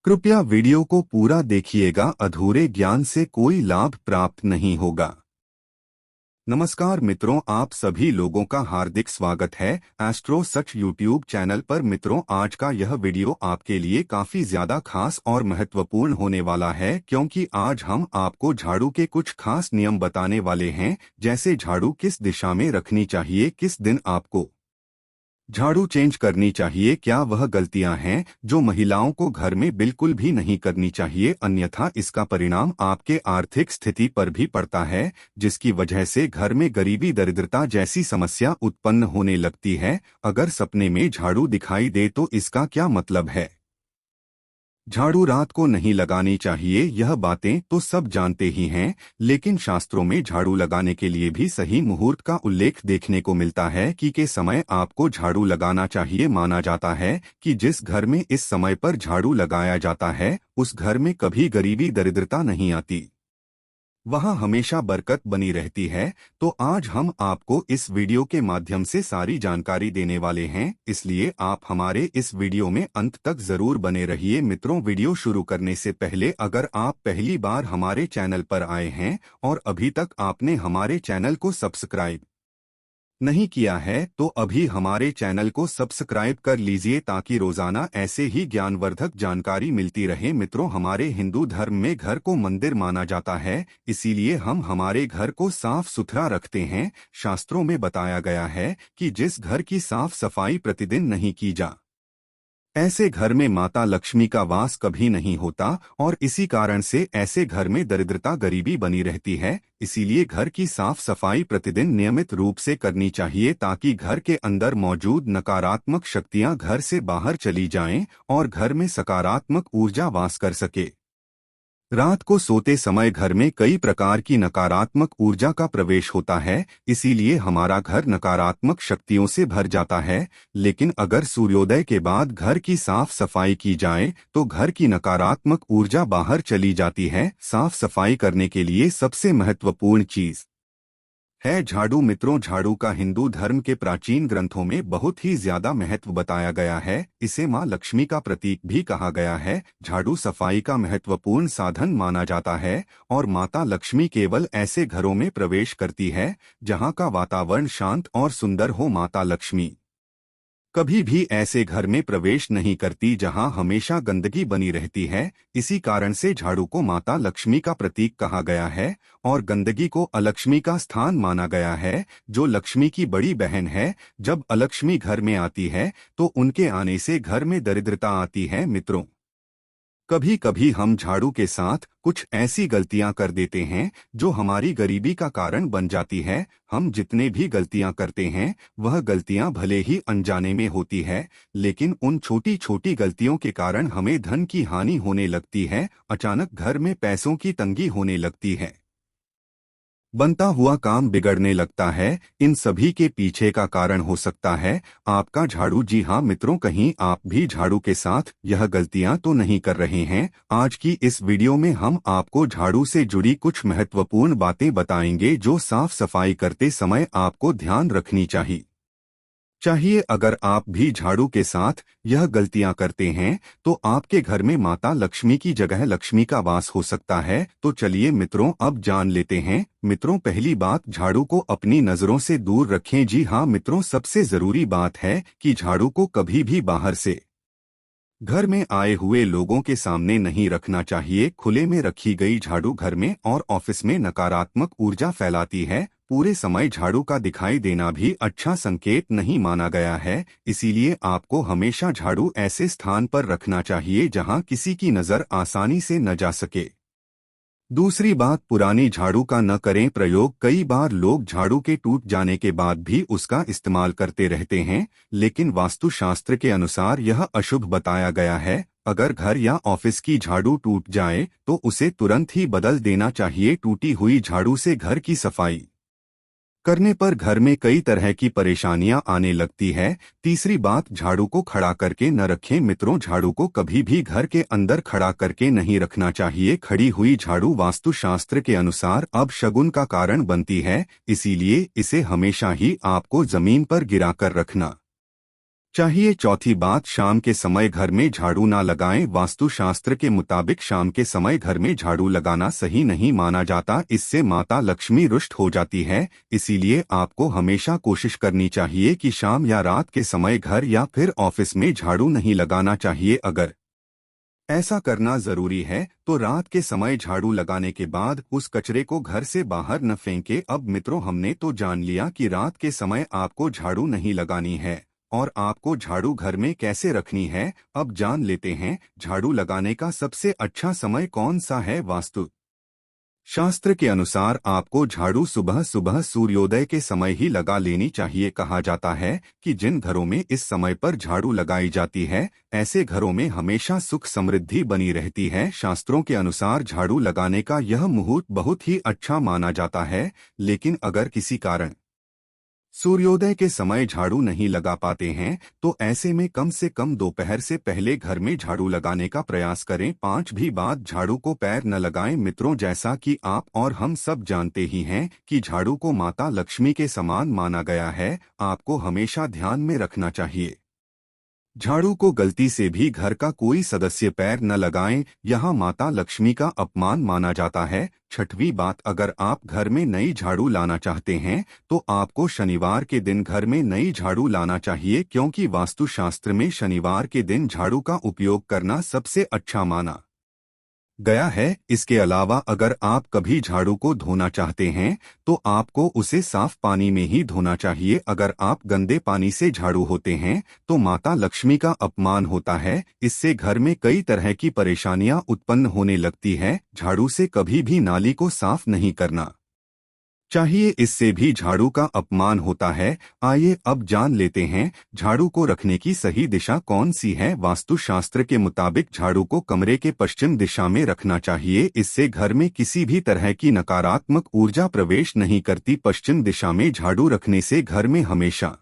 कृपया वीडियो को पूरा देखिएगा, अधूरे ज्ञान से कोई लाभ प्राप्त नहीं होगा। नमस्कार मित्रों, आप सभी लोगों का हार्दिक स्वागत है एस्ट्रो सच यूट्यूब चैनल पर। मित्रों, आज का यह वीडियो आपके लिए काफी ज्यादा खास और महत्वपूर्ण होने वाला है, क्योंकि आज हम आपको झाड़ू के कुछ खास नियम बताने वाले हैं, जैसे झाड़ू किस दिशा में रखनी चाहिए, किस दिन आपको झाड़ू चेंज करनी चाहिए, क्या वह गलतियां हैं जो महिलाओं को घर में बिल्कुल भी नहीं करनी चाहिए, अन्यथा इसका परिणाम आपके आर्थिक स्थिति पर भी पड़ता है, जिसकी वजह से घर में गरीबी दरिद्रता जैसी समस्या उत्पन्न होने लगती है। अगर सपने में झाड़ू दिखाई दे तो इसका क्या मतलब है। झाड़ू रात को नहीं लगानी चाहिए, यह बातें तो सब जानते ही हैं, लेकिन शास्त्रों में झाड़ू लगाने के लिए भी सही मुहूर्त का उल्लेख देखने को मिलता है कि के समय आपको झाड़ू लगाना चाहिए। माना जाता है कि जिस घर में इस समय पर झाड़ू लगाया जाता है, उस घर में कभी गरीबी दरिद्रता नहीं आती, वहाँ हमेशा बरकत बनी रहती है। तो आज हम आपको इस वीडियो के माध्यम से सारी जानकारी देने वाले हैं, इसलिए आप हमारे इस वीडियो में अंत तक जरूर बने रहिए। मित्रों, वीडियो शुरू करने से पहले अगर आप पहली बार हमारे चैनल पर आए हैं और अभी तक आपने हमारे चैनल को सब्सक्राइब नहीं किया है तो अभी हमारे चैनल को सब्सक्राइब कर लीजिए, ताकि रोजाना ऐसे ही ज्ञानवर्धक जानकारी मिलती रहे। मित्रों, हमारे हिंदू धर्म में घर को मंदिर माना जाता है, इसीलिए हम हमारे घर को साफ सुथरा रखते हैं। शास्त्रों में बताया गया है कि जिस घर की साफ सफाई प्रतिदिन नहीं की जा, ऐसे घर में माता लक्ष्मी का वास कभी नहीं होता, और इसी कारण से ऐसे घर में दरिद्रता गरीबी बनी रहती है। इसीलिए घर की साफ सफाई प्रतिदिन नियमित रूप से करनी चाहिए, ताकि घर के अंदर मौजूद नकारात्मक शक्तियां घर से बाहर चली जाएं और घर में सकारात्मक ऊर्जा वास कर सके। रात को सोते समय घर में कई प्रकार की नकारात्मक ऊर्जा का प्रवेश होता है, इसीलिए हमारा घर नकारात्मक शक्तियों से भर जाता है। लेकिन अगर सूर्योदय के बाद घर की साफ सफाई की जाए तो घर की नकारात्मक ऊर्जा बाहर चली जाती है। साफ सफाई करने के लिए सबसे महत्वपूर्ण चीज है झाड़ू। मित्रों, झाड़ू का हिंदू धर्म के प्राचीन ग्रंथों में बहुत ही ज्यादा महत्व बताया गया है। इसे मां लक्ष्मी का प्रतीक भी कहा गया है। झाड़ू सफाई का महत्वपूर्ण साधन माना जाता है, और माता लक्ष्मी केवल ऐसे घरों में प्रवेश करती है जहां का वातावरण शांत और सुंदर हो। माता लक्ष्मी कभी भी ऐसे घर में प्रवेश नहीं करती जहां हमेशा गंदगी बनी रहती है। इसी कारण से झाड़ू को माता लक्ष्मी का प्रतीक कहा गया है, और गंदगी को अलक्ष्मी का स्थान माना गया है, जो लक्ष्मी की बड़ी बहन है। जब अलक्ष्मी घर में आती है तो उनके आने से घर में दरिद्रता आती है। मित्रों, कभी कभी हम झाड़ू के साथ कुछ ऐसी गलतियां कर देते हैं जो हमारी गरीबी का कारण बन जाती है। हम जितने भी गलतियां करते हैं, वह गलतियां भले ही अनजाने में होती है, लेकिन उन छोटी छोटी गलतियों के कारण हमें धन की हानि होने लगती है। अचानक घर में पैसों की तंगी होने लगती है, बनता हुआ काम बिगड़ने लगता है। इन सभी के पीछे का कारण हो सकता है आपका झाड़ू। जी हाँ मित्रों, कहीं आप भी झाड़ू के साथ यह गलतियां तो नहीं कर रहे हैं। आज की इस वीडियो में हम आपको झाड़ू से जुड़ी कुछ महत्वपूर्ण बातें बताएंगे, जो साफ सफाई करते समय आपको ध्यान रखनी चाहिए। अगर आप भी झाड़ू के साथ यह गलतियां करते हैं तो आपके घर में माता लक्ष्मी की जगह लक्ष्मी का वास हो सकता है। तो चलिए मित्रों, अब जान लेते हैं। मित्रों, पहली बात, झाड़ू को अपनी नजरों से दूर रखें। जी हाँ मित्रों, सबसे जरूरी बात है कि झाड़ू को कभी भी बाहर से घर में आए हुए लोगों के सामने नहीं रखना चाहिए। खुले में रखी गई झाड़ू घर में और ऑफिस में नकारात्मक ऊर्जा फैलाती है। पूरे समय झाड़ू का दिखाई देना भी अच्छा संकेत नहीं माना गया है, इसीलिए आपको हमेशा झाड़ू ऐसे स्थान पर रखना चाहिए जहां किसी की नजर आसानी से न जा सके। दूसरी बात, पुरानी झाड़ू का न करें प्रयोग। कई बार लोग झाड़ू के टूट जाने के बाद भी उसका इस्तेमाल करते रहते हैं, लेकिन वास्तुशास्त्र के अनुसार यह अशुभ बताया गया है। अगर घर या ऑफिस की झाड़ू टूट जाए तो उसे तुरंत ही बदल देना चाहिए। टूटी हुई झाड़ू से घर की सफाई करने पर घर में कई तरह की परेशानियां आने लगती है। तीसरी बात, झाड़ू को खड़ा करके न रखें। मित्रों, झाड़ू को कभी भी घर के अंदर खड़ा करके नहीं रखना चाहिए। खड़ी हुई झाड़ू वास्तुशास्त्र के अनुसार अपशगुन का कारण बनती है, इसीलिए इसे हमेशा ही आपको जमीन पर गिराकर रखना चाहिए। चौथी बात, शाम के समय घर में झाड़ू ना लगाएं। वास्तुशास्त्र के मुताबिक शाम के समय घर में झाड़ू लगाना सही नहीं माना जाता, इससे माता लक्ष्मी रुष्ट हो जाती है। इसीलिए आपको हमेशा कोशिश करनी चाहिए कि शाम या रात के समय घर या फिर ऑफिस में झाड़ू नहीं लगाना चाहिए। अगर ऐसा करना जरूरी है तो रात के समय झाड़ू लगाने के बाद उस कचरे को घर से बाहर न फेंके। अब मित्रों, हमने तो जान लिया कि रात के समय आपको झाड़ू नहीं लगानी है और आपको झाड़ू घर में कैसे रखनी है। अब जान लेते हैं झाड़ू लगाने का सबसे अच्छा समय कौन सा है। वास्तु शास्त्र के अनुसार आपको झाड़ू सुबह सुबह सूर्योदय के समय ही लगा लेनी चाहिए। कहा जाता है कि जिन घरों में इस समय पर झाड़ू लगाई जाती है, ऐसे घरों में हमेशा सुख समृद्धि बनी रहती है। शास्त्रों के अनुसार झाड़ू लगाने का यह मुहूर्त बहुत ही अच्छा माना जाता है। लेकिन अगर किसी कारण सूर्योदय के समय झाड़ू नहीं लगा पाते हैं तो ऐसे में कम से कम दोपहर से पहले घर में झाड़ू लगाने का प्रयास करें। 5वीं बात, झाड़ू को पैर न लगाएं। मित्रों, जैसा कि आप और हम सब जानते ही हैं कि झाड़ू को माता लक्ष्मी के समान माना गया है, आपको हमेशा ध्यान में रखना चाहिए झाड़ू को गलती से भी घर का कोई सदस्य पैर न लगाएं, यहाँ माता लक्ष्मी का अपमान माना जाता है। 6वीं बात, अगर आप घर में नई झाड़ू लाना चाहते हैं तो आपको शनिवार के दिन घर में नई झाड़ू लाना चाहिए, क्योंकि वास्तुशास्त्र में शनिवार के दिन झाड़ू का उपयोग करना सबसे अच्छा माना गया है। इसके अलावा अगर आप कभी झाड़ू को धोना चाहते हैं तो आपको उसे साफ पानी में ही धोना चाहिए। अगर आप गंदे पानी से झाड़ू होते हैं तो माता लक्ष्मी का अपमान होता है, इससे घर में कई तरह की परेशानियां उत्पन्न होने लगती है। झाड़ू से कभी भी नाली को साफ नहीं करना चाहिए, इससे भी झाड़ू का अपमान होता है। आइए अब जान लेते हैं झाड़ू को रखने की सही दिशा कौन सी है। वास्तुशास्त्र के मुताबिक झाड़ू को कमरे के पश्चिम दिशा में रखना चाहिए, इससे घर में किसी भी तरह की नकारात्मक ऊर्जा प्रवेश नहीं करती। पश्चिम दिशा में झाड़ू रखने से घर में हमेशा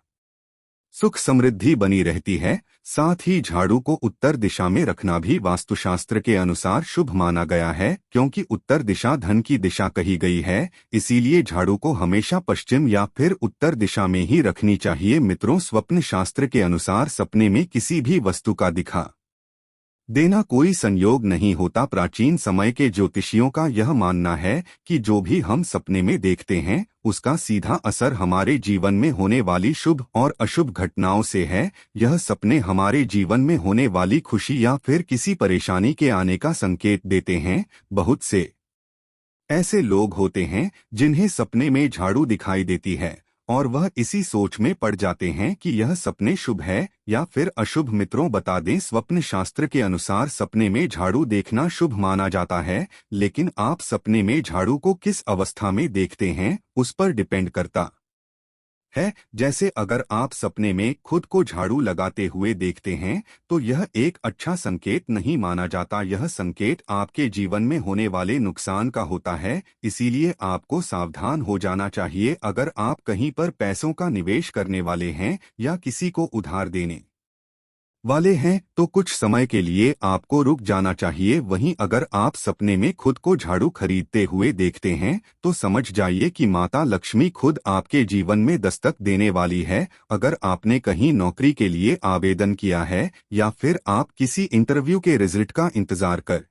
सुख समृद्धि बनी रहती है। साथ ही झाड़ू को उत्तर दिशा में रखना भी वास्तुशास्त्र के अनुसार शुभ माना गया है, क्योंकि उत्तर दिशा धन की दिशा कही गई है। इसीलिए झाड़ू को हमेशा पश्चिम या फिर उत्तर दिशा में ही रखनी चाहिए। मित्रों, स्वप्न शास्त्र के अनुसार सपने में किसी भी वस्तु का दिखा देना कोई संयोग नहीं होता। प्राचीन समय के ज्योतिषियों का यह मानना है कि जो भी हम सपने में देखते हैं उसका सीधा असर हमारे जीवन में होने वाली शुभ और अशुभ घटनाओं से है। यह सपने हमारे जीवन में होने वाली खुशी या फिर किसी परेशानी के आने का संकेत देते हैं। बहुत से ऐसे लोग होते हैं जिन्हें सपने में झाड़ू दिखाई देती है और वह इसी सोच में पड़ जाते हैं कि यह सपने शुभ है या फिर अशुभ। मित्रों, बता दें, स्वप्न शास्त्र के अनुसार सपने में झाड़ू देखना शुभ माना जाता है, लेकिन आप सपने में झाड़ू को किस अवस्था में देखते हैं उस पर डिपेंड करता है। जैसे अगर आप सपने में खुद को झाड़ू लगाते हुए देखते हैं तो यह एक अच्छा संकेत नहीं माना जाता, यह संकेत आपके जीवन में होने वाले नुकसान का होता है। इसीलिए आपको सावधान हो जाना चाहिए। अगर आप कहीं पर पैसों का निवेश करने वाले हैं या किसी को उधार देने वाले हैं तो कुछ समय के लिए आपको रुक जाना चाहिए। वहीं अगर आप सपने में खुद को झाड़ू खरीदते हुए देखते हैं तो समझ जाइए कि माता लक्ष्मी खुद आपके जीवन में दस्तक देने वाली है। अगर आपने कहीं नौकरी के लिए आवेदन किया है या फिर आप किसी इंटरव्यू के रिजल्ट का इंतजार कर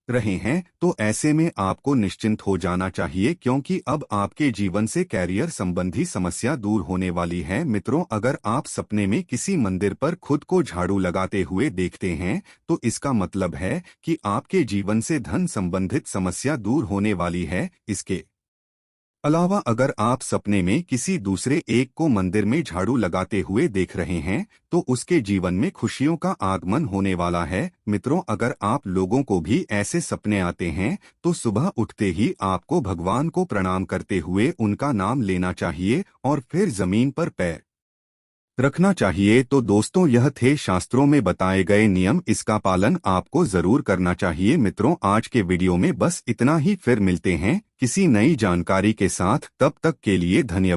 रहे हैं तो ऐसे में आपको निश्चिंत हो जाना चाहिए, क्योंकि अब आपके जीवन से कैरियर संबंधी समस्या दूर होने वाली है। मित्रों, अगर आप सपने में किसी मंदिर पर खुद को झाड़ू लगाते हुए देखते हैं तो इसका मतलब है कि आपके जीवन से धन संबंधित समस्या दूर होने वाली है। इसके अलावा अगर आप सपने में किसी दूसरे एक को मंदिर में झाड़ू लगाते हुए देख रहे हैं तो उसके जीवन में खुशियों का आगमन होने वाला है। मित्रों, अगर आप लोगों को भी ऐसे सपने आते हैं तो सुबह उठते ही आपको भगवान को प्रणाम करते हुए उनका नाम लेना चाहिए और फिर जमीन पर पैर रखना चाहिए। तो दोस्तों, यह थे शास्त्रों में बताए गए नियम, इसका पालन आपको जरूर करना चाहिए। मित्रों, आज के वीडियो में बस इतना ही, फिर मिलते हैं किसी नई जानकारी के साथ। तब तक के लिए धन्यवाद।